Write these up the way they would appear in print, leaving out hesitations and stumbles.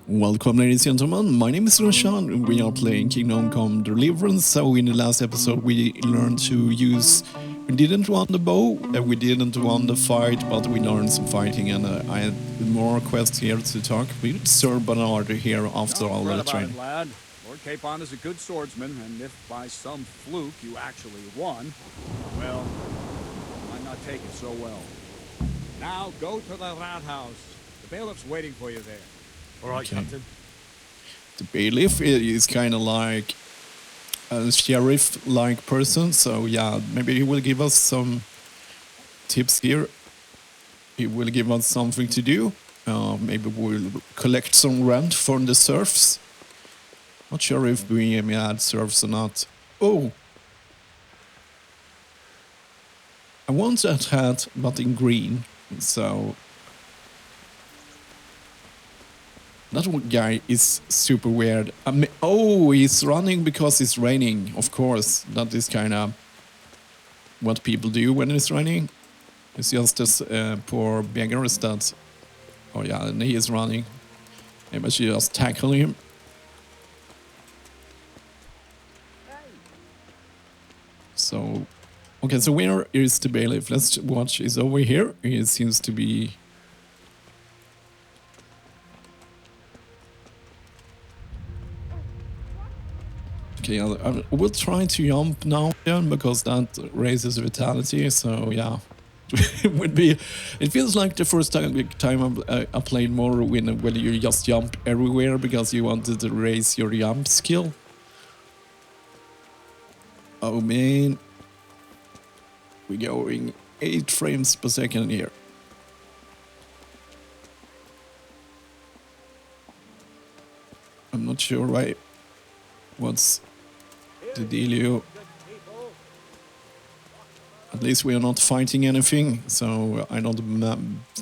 Welcome, ladies and gentlemen. My name is Sunesha, and we are playing Kingdom of Deliverance. So, in the last episode, we learned to use. We didn't want the bow, we didn't want the fight, but we learned some fighting, and I had more quests here to talk with Sir Bernard here after all the training. Lad. Lord Capon is a good swordsman, and if by some fluke you actually won, well, I might not take it so well. Now go to the rat house. The bailiff's waiting for you there. All right, Okay. Captain. The bailiff is kind of like a sheriff-like person, so yeah, maybe he will give us some tips here. He will give us something to do. Maybe we'll collect some rent from the serfs. Not sure if Bohemia had serfs or not. Oh! I want that hat, but in green, so... That one guy is super weird. I mean, oh, he's running because it's raining, of course. That is kind of what people do when it's raining. It's just this poor beggar that... Oh yeah, and he is running. Maybe I should just tackle him. So... Okay, so where is the bailiff? Let's watch. He's over here. He seems to be... Okay, I will try to jump now again because that raises vitality. So yeah, it would be. It feels like the first time I played more when you just jump everywhere because you wanted to raise your jump skill. Oh man, we're going 8 frames per second here. I'm not sure why. What's the dealio? At least we are not fighting anything, so I don't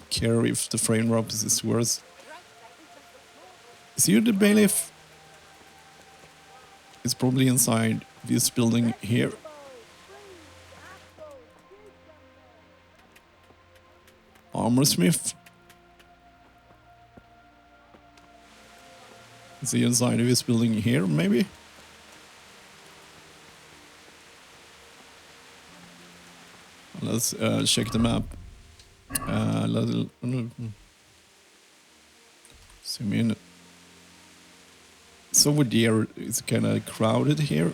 care if the frame drop is worse. Is here the bailiff? It's probably inside this building here. Armorsmith? Is he inside of this building here, maybe? Let's check the map. Zoom in. It's over there. It's kind of crowded here.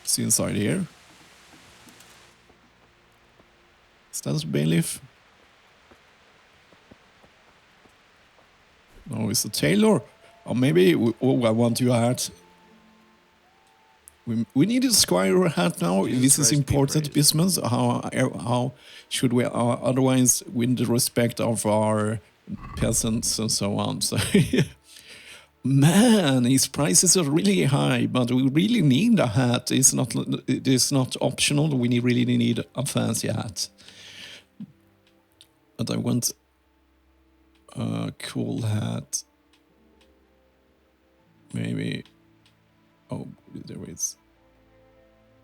It's inside here. Is that a bailiff? No, it's a tailor. Or maybe... Oh, I want your hat. We need a squire hat now. This is important business. How should we otherwise win the respect of our peasants and so on? So, man, his prices are really high, but we really need a hat. It is not optional. We really need a fancy hat. But I want a cool hat. Maybe. Oh, there is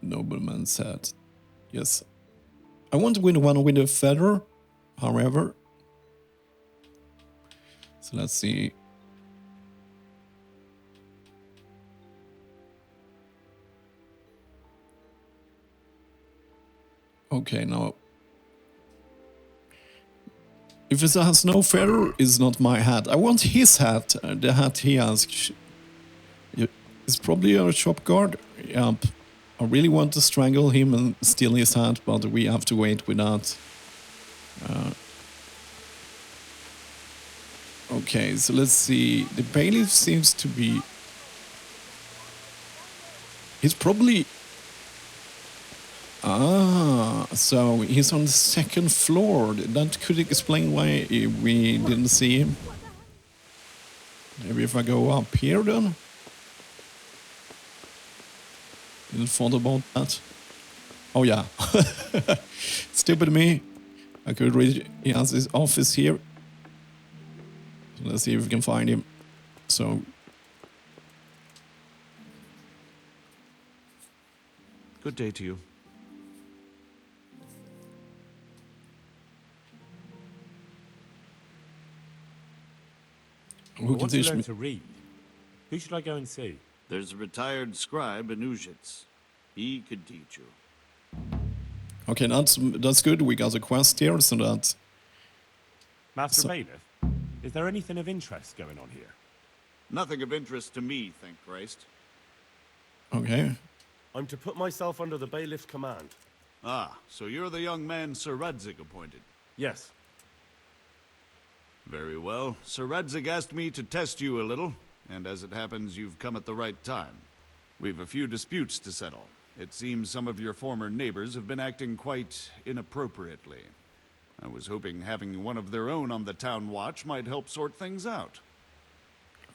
nobleman's hat. Yes. I want to win one with a feather, however. So let's see. Okay, now. If it has no feather, it's not my hat. I want his hat, the hat he has. It's probably a shop guard. Yep. I really want to strangle him and steal his hat, but we have to wait with that. Okay, so let's see. The bailiff seems to be... He's probably... So he's on the 2nd floor. That could explain why we didn't see him. Maybe if I go up here then? Didn't thought about that. Oh yeah. Stupid me. I could read. He has his office here. So let's see if we can find him. So. Good day to you. Who I can want to teach learn me? to read. Who should I go and see? There's a retired scribe in Ujits. He could teach you. Okay, that's good. We got a quest here, so that. Master So- Bailiff, is there anything of interest going on here? Nothing of interest to me, thank Christ. Okay. I'm to put myself under the bailiff's command. Ah, so you're the young man Sir Radzig appointed. Yes. Very well. Sir Radzig asked me to test you a little, and as it happens, you've come at the right time. We've a few disputes to settle. It seems some of your former neighbors have been acting quite inappropriately. I was hoping having one of their own on the town watch might help sort things out.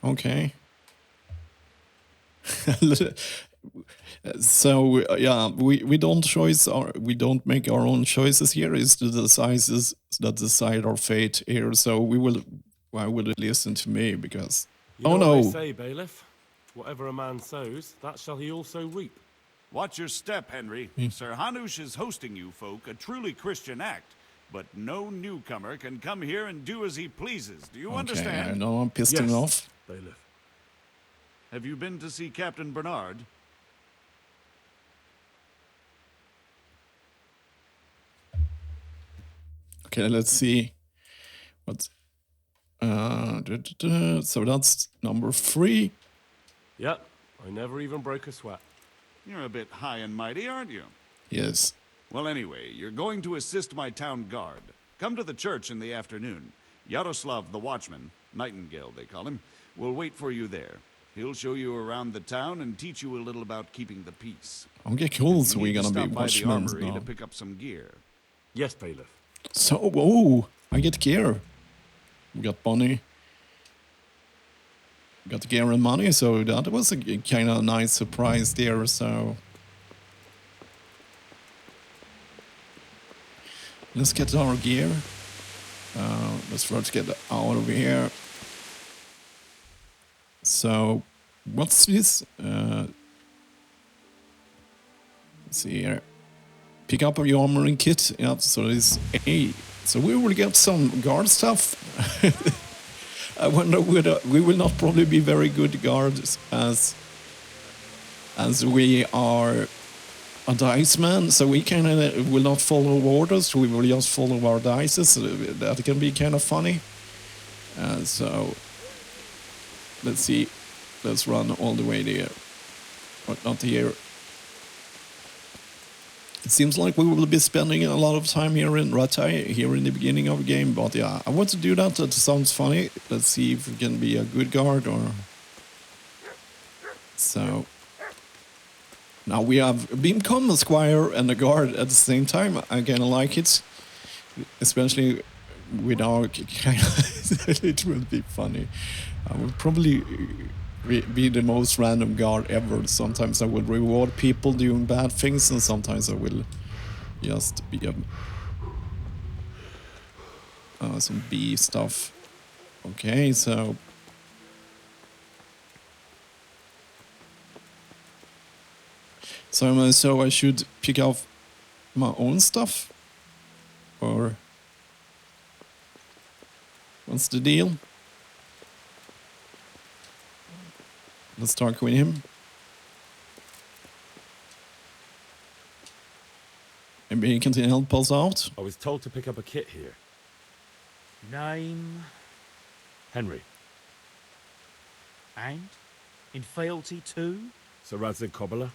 Okay. So yeah, we don't make our own choices here. It's the decisions that decide our fate here. So why would it listen to me? Because You oh know what no, they say, bailiff. Whatever a man sows, that shall he also reap. Watch your step, Henry. Sir Hanush is hosting you folk, a truly Christian act. But no newcomer can come here and do as he pleases. Do you okay, I understand? know I'm pissed him off. Bailiff. Have you been to see Captain Bernard? Okay, let's see. What? So that's number 3. Yep. I never even broke a sweat. You're a bit high and mighty, aren't you? Yes. Well, anyway, you're going to assist my town guard. Come to the church in the afternoon. Yaroslav the watchman, Nightingale they call him, will wait for you there. He'll show you around the town and teach you a little about keeping the peace. Okay, cool. So You we're need to gonna be stop by the watchmen armory now. to pick up some gear. Yes, bailiff. So, whoa, I get gear. We got money. We got gear and money, so that was a kind of nice surprise there, so. Let's get our gear. Let's first get out of here. So, what's this? Let's see here. Pick up your armoring kit. Yeah, so it's A. So we will get some guard stuff. I wonder whether we will not probably be very good guards as we are a dice man. So we kind of will not follow orders. We will just follow our dices. That can be kind of funny. So let's see. Let's run all the way there, but not here. It seems like we will be spending a lot of time here in Ratai, here in the beginning of the game, but yeah, I want to do that. That sounds funny. Let's see if we can be a good guard or... So... Now we have become a squire and a guard at the same time. I kind of like it. Especially with our kind of... It will be funny. I will probably be the most random guard ever. Sometimes I will reward people doing bad things, and sometimes I will just be some B stuff. Okay, so I should pick up my own stuff, or what's the deal? Let's talk with him. Maybe he can help us out. I was told to pick up a kit here. Name Henry. and in fealty too? Sir Radzig Kobyla.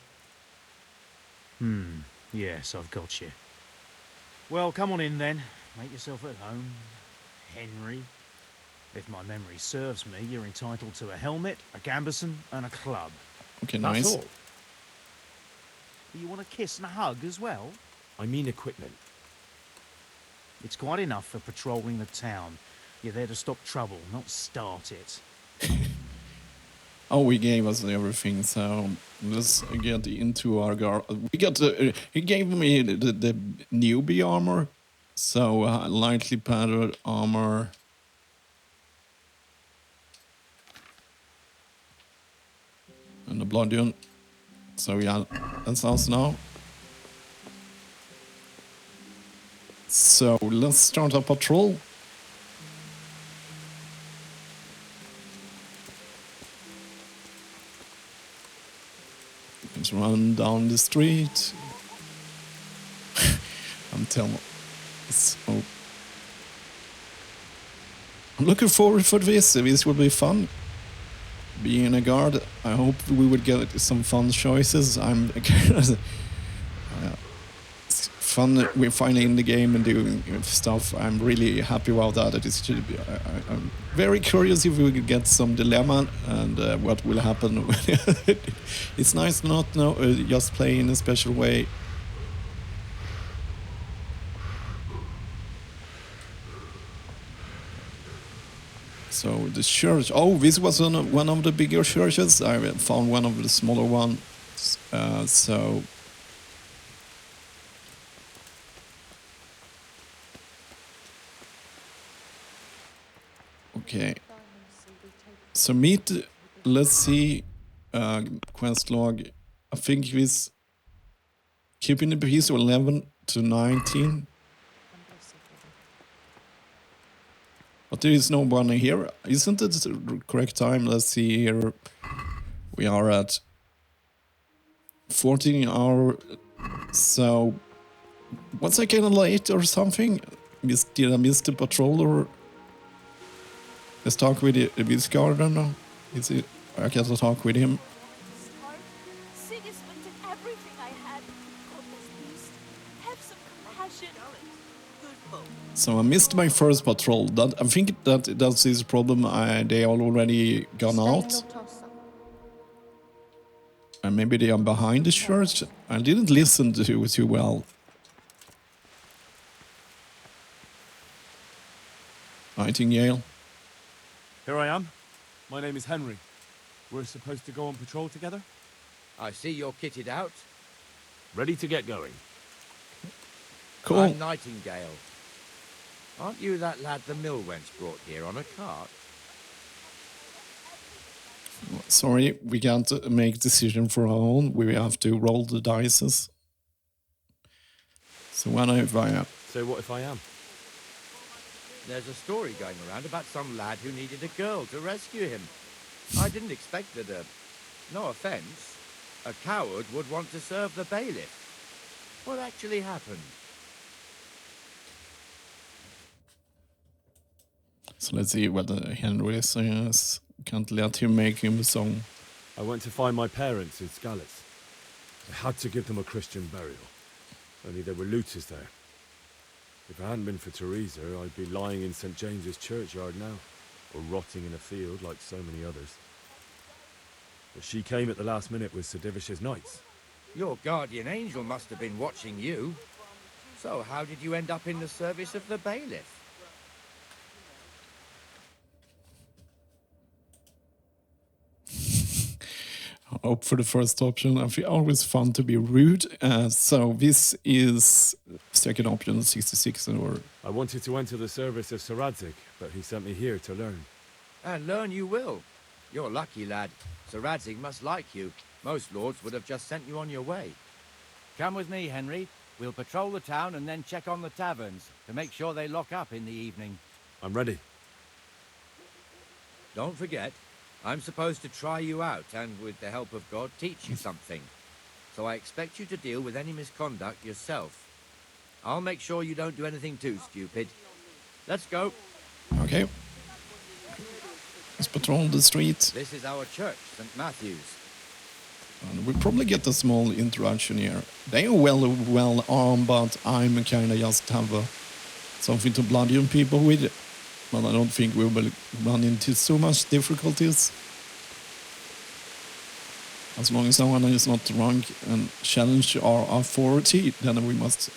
Yes, I've got you. Well, come on in then. Make yourself at home, Henry. If my memory serves me, you're entitled to a helmet, a gambeson, and a club. Okay, That's nice. all. Do you want a kiss and a hug as well? I mean equipment. It's quite enough for patrolling the town. You're there to stop trouble, not start it. Oh, he gave us everything, so let's get into our guard. We got he gave me the newbie armor, so lightly padded armor. And the bludgeon. So yeah, that's us now. So let's start a patrol. It's running down the street. I'm telling. So I'm looking forward for this. This will be fun. Being a guard, I hope we would get some fun choices. It's fun. We're finally in the game and doing stuff. I'm really happy about that. I'm very curious if we could get some dilemma and what will happen. It's nice not know, just play in a special way. So the church. Oh, this was one of the bigger churches. I found one of the smaller ones. So. Okay. So let's see, quest log. I think this keeping the peace 11 to 19. But there is no one here. Isn't it the correct time? Let's see here. We are at 14 hours. So was I kind of late or something? Did I miss the patrol or? Let's talk with this guard now. Is it? I can talk with him. Sigismund did everything I had. Goodness, please have some compassion. So I missed my first patrol. I think that's his problem. They are already gone out. And maybe they are behind the church. I didn't listen to it too well. Nightingale. Here I am. My name is Henry. We're supposed to go on patrol together? I see you're kitted out. Ready to get going. Cool. I'm Nightingale. Aren't you that lad the mill wench brought here on a cart? Sorry, we can't make decision for our own. We have to roll the dice. So when if I am? So what if I am? There's a story going around about some lad who needed a girl to rescue him. I didn't expect that no offense, a coward would want to serve the bailiff. What actually happened? So let's see what Henry says. Can't let him make him a song. I went to find my parents in Skalitz. I had to give them a Christian burial. Only there were looters there. If it hadn't been for Teresa, I'd be lying in St. James's churchyard now, or rotting in a field like so many others. But she came at the last minute with Sir Divish's knights. Your guardian angel must have been watching you. So how did you end up in the service of the bailiff? Hope for the first option. I feel always fun to be rude. So this is second option, 66 or. I wanted to enter the service of Sir Radzig, but he sent me here to learn. And learn you will. You're lucky, lad. Sir Radzig must like you. Most lords would have just sent you on your way. Come with me, Henry. We'll patrol the town and then check on the taverns to make sure they lock up in the evening. I'm ready. Don't forget, I'm supposed to try you out and, with the help of God, teach you something. So I expect you to deal with any misconduct yourself. I'll make sure you don't do anything too stupid. Let's go. Okay. Let's patrol the streets. This is our church, St. Matthew's. And we'll probably get a small interaction here. They are well armed, but I'm kind of just have something to bludgeon people with. But I don't think we will run into so much difficulties. As long as someone is not drunk and challenge our authority, then we must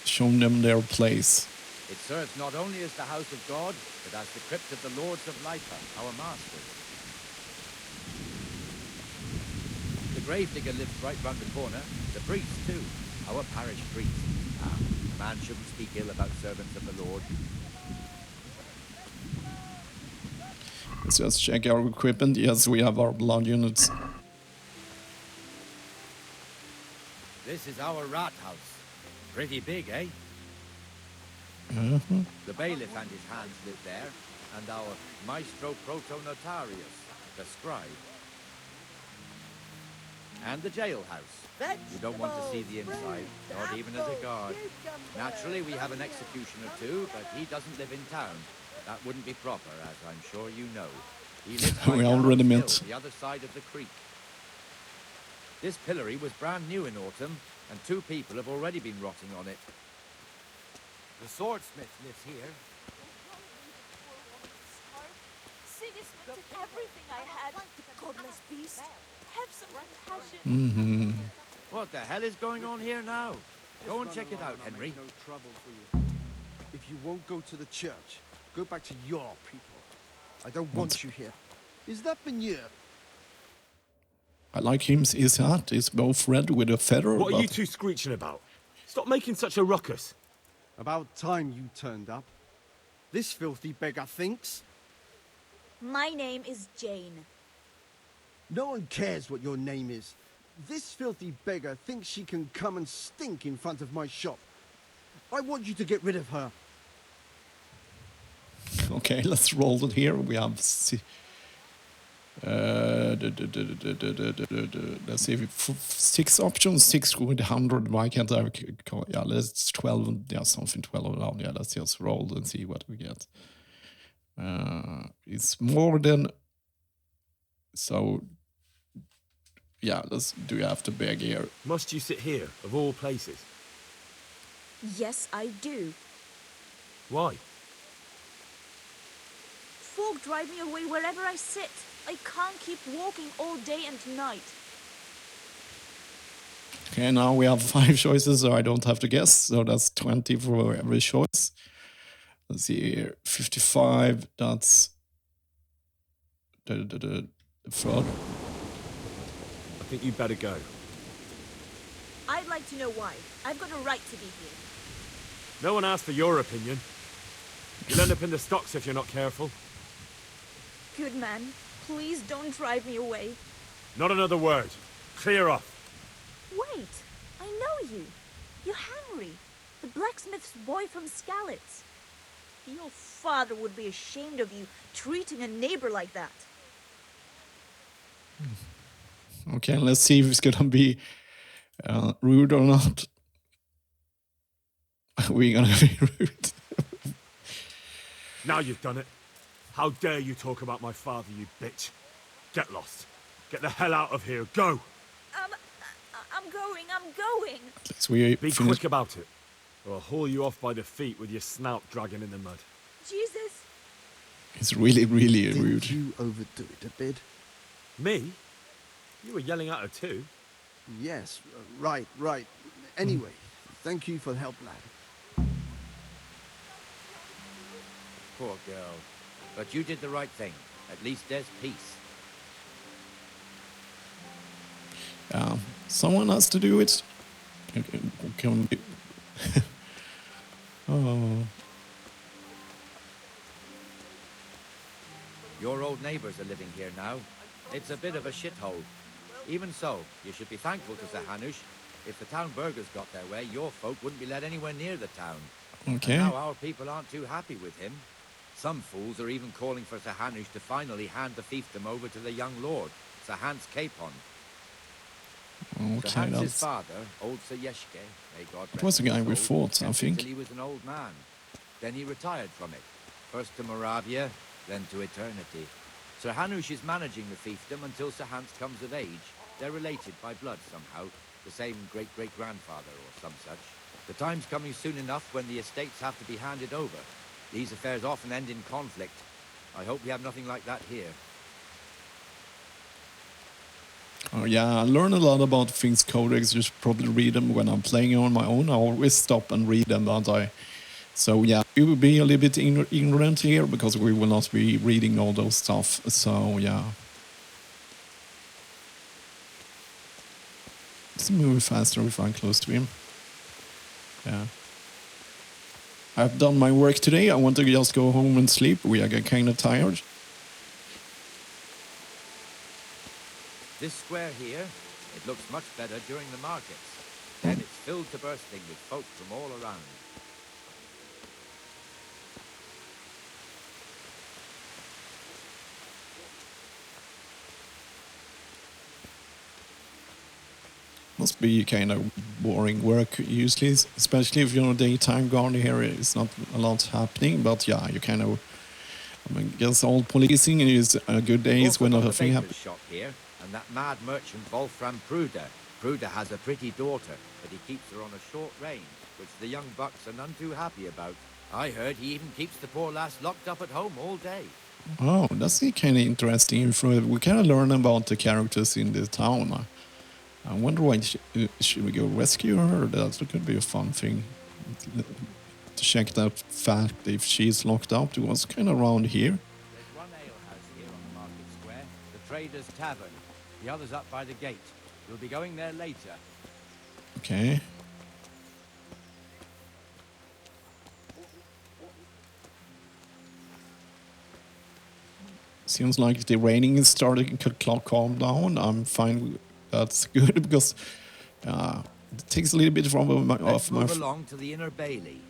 show them their place. It serves not only as the house of God, but as the crypt of the Lords of Lipa, our masters. The gravedigger lives right round the corner. The priest, too. Our parish priest. A man shouldn't speak ill about servants of the Lord. Let's just check our equipment. Yes, we have our blood units. This is our rat house. Pretty big, eh? Uh-huh. The bailiff and his hands live there, and our maestro proto-notarius, the scribe. And the jailhouse. You don't want to see the inside, not even as a guard. Naturally, we have an executioner too, but he doesn't live in town. That wouldn't be proper, as I'm sure you know. He lives We right down already on the met. hill, the other side of the creek. This pillory was brand new in autumn, and 2 people have already been rotting on it. The swordsmith lives here. Sigismund took everything I had. Godless beast. Have some compassion. Mm-hmm. What the hell is going on here now? Go and check it out, Henry. No trouble for you. If you won't go to the church, go back to your people. I don't want you here. Is that Benir? I like his hat. It's both red with a feather. What are you but- two screeching about? Stop making such a ruckus. About time you turned up. This filthy beggar thinks. My name is Jane. No one cares what your name is. This filthy beggar thinks she can come and stink in front of my shop. I want you to get rid of her. Okay, let's roll it here. We have let's see, 6 options, 6 with 100. Why can't I? Yeah, let's 12. Yeah, something 12 down. Yeah, let's just roll and see what we get. It's more than. So, yeah, do you have to beg here? Must you sit here, of all places? Yes, I do. Why? Folk drive me away wherever I sit. I can't keep walking all day and night. Okay, now we have 5 choices, so I don't have to guess. So that's 20 for every choice. Let's see here. 55, that's the third. I think you'd better go. I'd like to know why. I've got a right to be here. No one asked for your opinion. You'll end up in the stocks if you're not careful. Good man, please don't drive me away. Not another word. Clear off. Wait, I know you. You're Henry, the blacksmith's boy from Skalitz. Your father would be ashamed of you treating a neighbor like that. Okay, let's see if it's gonna be rude or not. We're gonna be rude. Now you've done it. How dare you talk about my father, you bitch. Get lost. Get the hell out of here. Go. I'm going. So we Be finish. quick about it, or I'll haul you off by the feet with your snout dragging in the mud. Jesus. It's really, really rude. Didn't you overdo it a bit? Me? You were yelling at her too. Yes, right. Anyway, thank you for the help, lad. Poor girl. But you did the right thing. At least there's peace. Someone has to do it. Oh. Your old neighbors are living here now. It's a bit of a shithole. Even so, you should be thankful to Sir Hanush. If the town burghers got their way, your folk wouldn't be let anywhere near the town. Okay. And now our people aren't too happy with him. Some fools are even calling for Sir Hanush to finally hand the fiefdom over to the young lord, Sir Hans Capon. Okay, Sir Hans's that's. father, old Sir Yeshke, may God It was the rest guy his we soul, fought, I kept it think. till he was an old man. Then he retired from it, first to Moravia, then to eternity. Sir Hanush is managing the fiefdom until Sir Hans comes of age. They're related by blood somehow, the same great-great-grandfather or some such. The time's coming soon enough when the estates have to be handed over. These affairs often end in conflict. I hope we have nothing like that here. Oh yeah, I learn a lot about things codex. You should probably read them when I'm playing on my own. I always stop and read them, don't I? So yeah, we will be a little bit ignorant here because we will not be reading all those stuff. So yeah. Let's move faster if I'm close to him. Yeah. I've done my work today. I want to just go home and sleep. We are kind of tired. This square here, it looks much better during the markets. Then it's filled to bursting with folk from all around. must be kind of boring work usually, especially if you're a daytime guard here. It's not a lot happening, but yeah, you kind of. I guess all policing is good days when nothing happens. Shop here, and that mad merchant Wolfram Pruder. Pruder has a pretty daughter, but he keeps her on a short range, which the young bucks are none too happy about. I heard he even keeps the poor lass locked up at home all day. Oh, that's kind of interesting. We kind of learn about the characters in the town. I wonder why should we go rescue her? That could be a fun thing. To check that fact if she's locked up. It was kind of around here. There's one alehouse here on the market square, the Trader's Tavern. The other's up by the gate. We'll be going there later. Okay. Seems like the raining is starting to calm down. I'm fine. That's good because it takes a little bit from Let's move along to the inner bailey.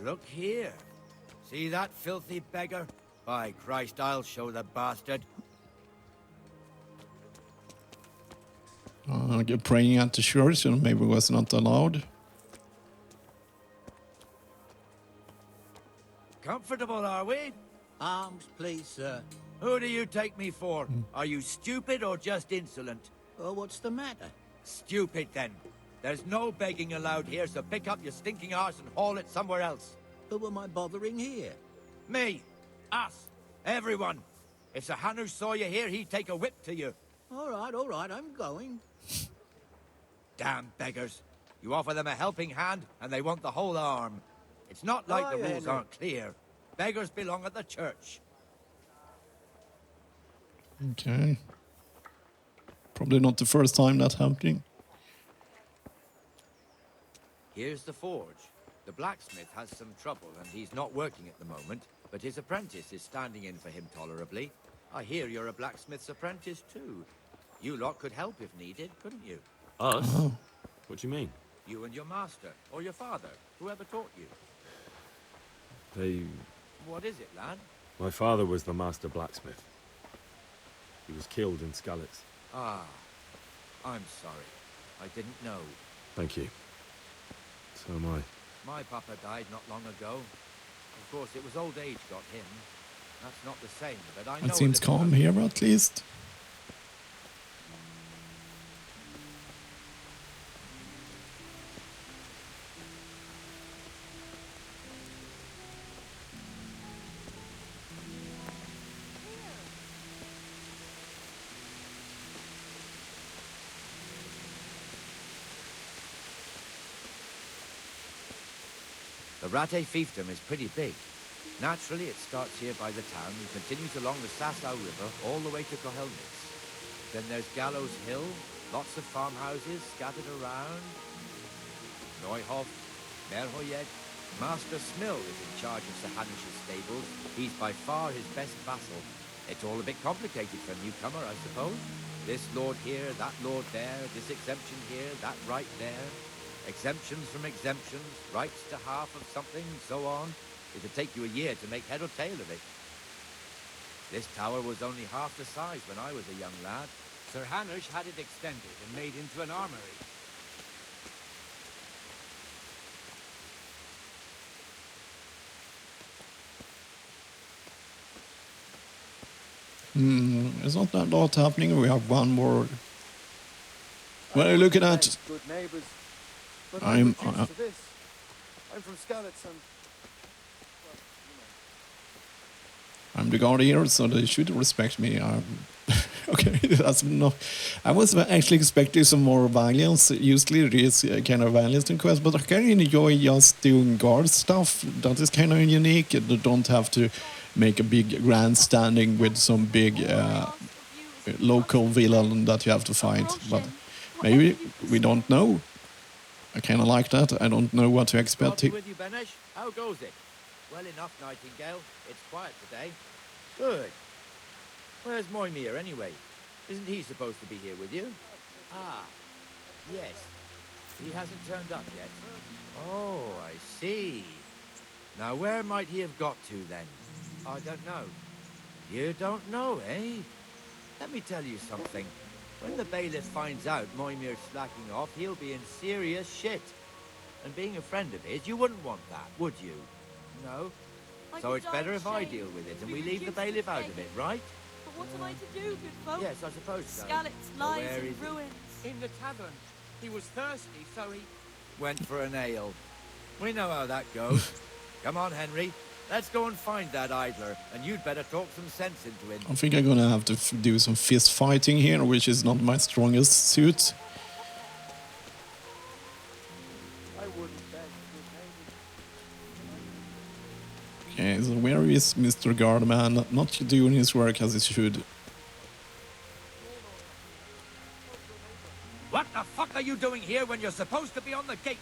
Look here. See that filthy beggar? By Christ, I'll show the bastard. You're praying at the church and maybe was not allowed. Comfortable, are we? Arms, please, sir. Who do you take me for? Are you stupid or just insolent? Oh, what's the matter? Stupid, then. There's no begging allowed here, so pick up your stinking arse and haul it somewhere else. Who am I bothering here? Me. Us. Everyone. If Sir Hanush saw you here, he'd take a whip to you. All right, I'm going. Damn beggars. You offer them a helping hand, and they want the whole arm. It's not like the rules aren't clear. Beggars belong at the church. Okay. Probably not the first time that's happening. Here's the forge. The blacksmith has some trouble, and he's not working at the moment, but his apprentice is standing in for him tolerably. I hear you're a blacksmith's apprentice, too. You lot could help if needed, couldn't you? Us? What do you mean? You and your master, or your father, whoever taught you. They... What is it, lad? My father was the master blacksmith. He was killed in Skalitz. Ah, I'm sorry. I didn't know. Thank you. So am I. My papa died not long ago. Of course, it was old age got him. That's not the same, but I know... It seems calm here, at least. The Rate fiefdom is pretty big. Naturally, it starts here by the town and continues along the Sasau River all the way to Kohelnitz. Then there's Gallows Hill, lots of farmhouses scattered around. Neuhof, Merhoyed. Master Smill is in charge of Sir Hanush's stables. He's by far his best vassal. It's all a bit complicated for a newcomer, I suppose. This lord here, that lord there, this exemption here, that right there. Exemptions from exemptions, rights to half of something, so on. It'd take you a year to make head or tail of it. This tower was only half the size when I was a young lad. Sir Hanush had it extended and made into an armory. It's not that lot happening. We have one more. What are you looking at? Good neighbors. But I'm used to this. I'm from Skalitz and... I'm the guard here, so they should respect me. Okay, that's not. I was actually expecting some more violence. Usually it is kind of violence in quest, but I kind of enjoy just doing guard stuff. That is kind of unique. You don't have to make a big grandstanding with some big local villain that you have to fight. But maybe we don't know. I kind of like that. I don't know what to expect. With you, Benesh? How goes it? Well enough, Nightingale. It's quiet today. Good. Where's Moimir, anyway? Isn't he supposed to be here with you? Ah, yes. He hasn't turned up yet. Oh, I see. Now, where might he have got to, then? I don't know. You don't know, eh? Let me tell you something. When the bailiff finds out Moimir's slacking off, he'll be in serious shit. And being a friend of his, you wouldn't want that, would you? No? So it's better if I deal with it and we leave the bailiff out of it, right? But what am I to do, good folk? Yes, I suppose so. Skalitz Well, lies where in is he? ruins. In the tavern. He was thirsty, so he... Went for an ale. We know how that goes. Come on, Henry. Let's go and find that idler, and you'd better talk some sense into him. I think I'm gonna have to do some fist fighting here, which is not my strongest suit. Okay, so where is Mr. Guardman? Not doing his work as he should. What the fuck are you doing here when you're supposed to be on the gate?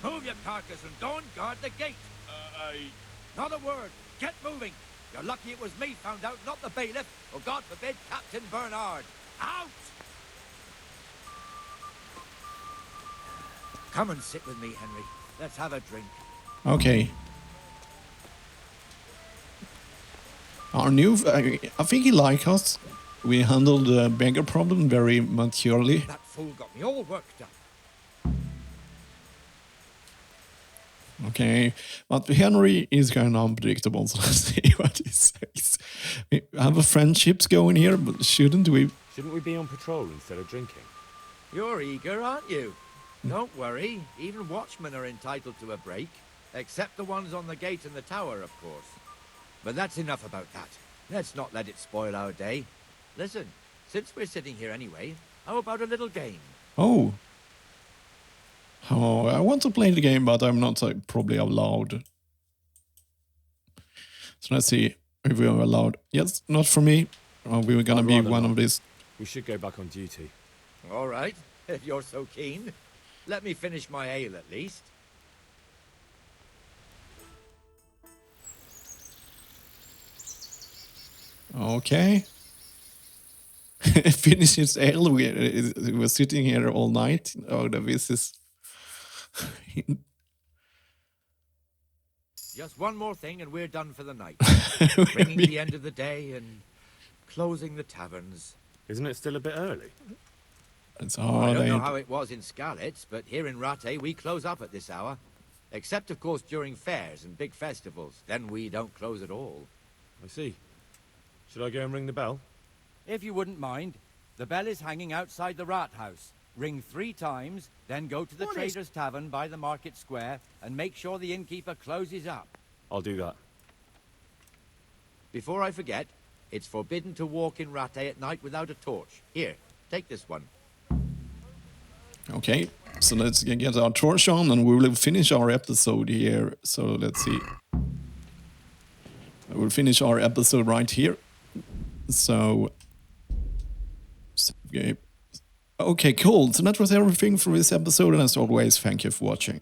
Move your carcass and go and guard the gate. Not a word. Get moving. You're lucky it was me found out, not the bailiff, or God forbid, Captain Bernard. Out! Come and sit with me, Henry. Let's have a drink. Okay. Our new... I think he likes us. We handled the beggar problem very maturely. That fool got me all worked up. Okay, but Henry is kind of unpredictable, so let's see what he says. We have a friendships going here, but shouldn't we? Shouldn't we be on patrol instead of drinking? You're eager, aren't you? Don't worry. Even watchmen are entitled to a break. Except the ones on the gate and the tower, of course. But that's enough about that. Let's not let it spoil our day. Listen, since we're sitting here anyway, how about a little game? Oh. Oh, I want to play the game, but I'm not probably allowed. So let's see if we are allowed. Yes, not for me. We were gonna be one of these. We should go back on duty. All right, if you're so keen. Let me finish my ale at least. Okay. Finish his ale. We're sitting here all night. Oh, this is... Just one more thing and we're done for the night. Bringing the end of the day and closing the taverns. Isn't it still a bit early? It's I hard. don't know how it was in Skalitz, but here in Rattay we close up at this hour. Except, of course, during fairs and big festivals. Then we don't close at all. I see. Should I go and ring the bell? If you wouldn't mind, the bell is hanging outside the rat house. Ring 3 times, then go to the Trader's Tavern by the market square and make sure the innkeeper closes up. I'll do that. Before I forget, it's forbidden to walk in Rattay at night without a torch. Here, take this one. Okay, so let's get our torch on and we will finish our episode here. So let's see. We'll finish our episode right here. So... Okay, cool. So that was everything for this episode, and as always, thank you for watching.